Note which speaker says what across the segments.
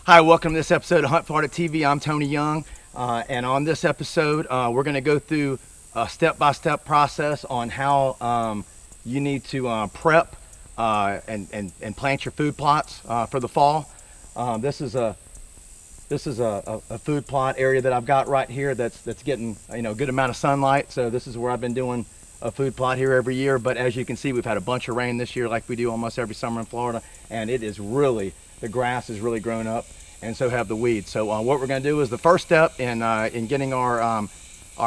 Speaker 1: Hi, welcome to this episode of HuntFlorida TV. I'm Tony Young, and on this episode, we're going to go through a step-by-step process on how you need to prep and plant your food plots for the fall. This is a food plot area that I've got right here that's getting a good amount of sunlight. So this is where I've been doing a food plot here every year. But as you can see, we've had a bunch of rain this year, like we do almost every summer in Florida, and it is really, the grass has really grown up, and so have the weeds. So what we're going to do is the first step in getting our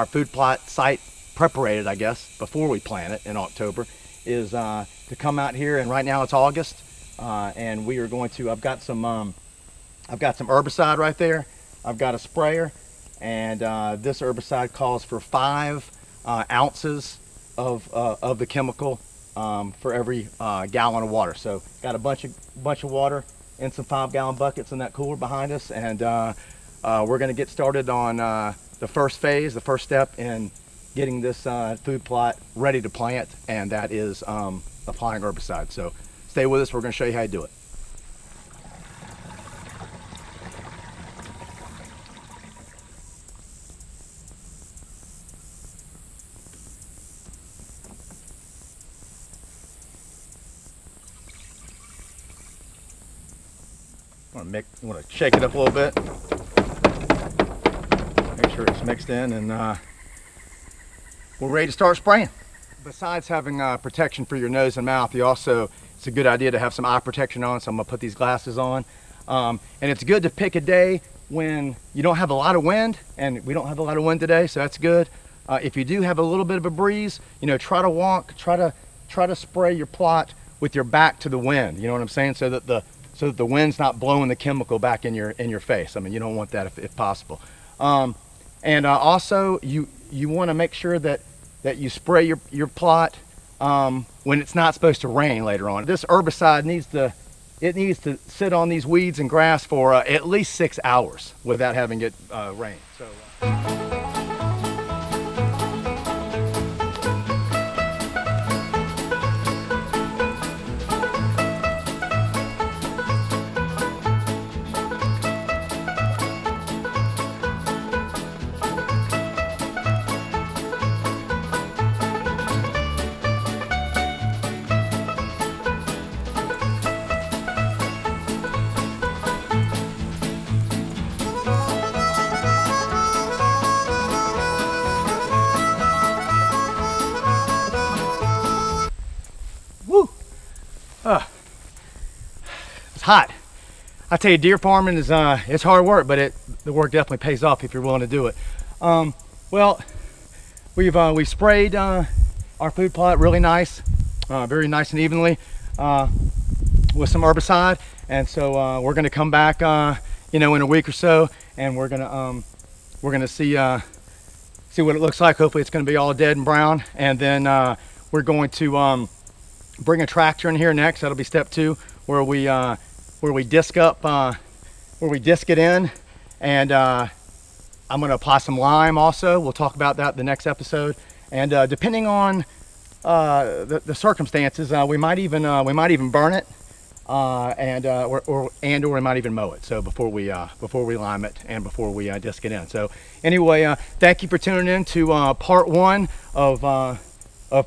Speaker 1: food plot site preparated, I guess, before we plant it in October, is to come out here. And right now it's August, and we are going to. I've got some herbicide right there. I've got a sprayer, and this herbicide calls for 5 ounces of the chemical for every gallon of water. So got a bunch of water in some 5-gallon buckets in that cooler behind us, and we're going to get started on the first phase, the first step in getting this food plot ready to plant, and that is applying herbicide. So stay with us. We're going to show you how to do it. Want to shake it up a little bit, make sure it's mixed in, and we're ready to start spraying. Besides having protection for your nose and mouth, it's a good idea to have some eye protection on. So I'm gonna put these glasses on, and it's good to pick a day when you don't have a lot of wind, and we don't have a lot of wind today, so that's good. If you do have a little bit of a breeze, try to spray your plot with your back to the wind. You know what I'm saying? So that the wind's not blowing the chemical back in your face. I mean, you don't want that if possible. And also, you want to make sure that you spray your plot when it's not supposed to rain later on. This herbicide needs to sit on these weeds and grass for at least 6 hours without having it rain. It's hot. I tell you, deer farming is it's hard work, but the work definitely pays off if you're willing to do it. Well, we've sprayed our food plot really nice, very nice and evenly with some herbicide, and so we're going to come back, in a week or so, and we're gonna see what it looks like. Hopefully, it's going to be all dead and brown, and then we're going to bring a tractor in here next. That'll be step 2, where we disc it in, and I'm going to apply some lime also. We'll talk about that in the next episode, and depending on the circumstances, we might even burn it, or we might even mow it. So before we lime it and before we disc it in. So anyway, thank you for tuning in to part 1 of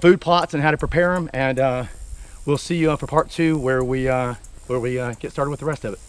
Speaker 1: food plots and how to prepare them, and we'll see you for part 2 where we get started with the rest of it.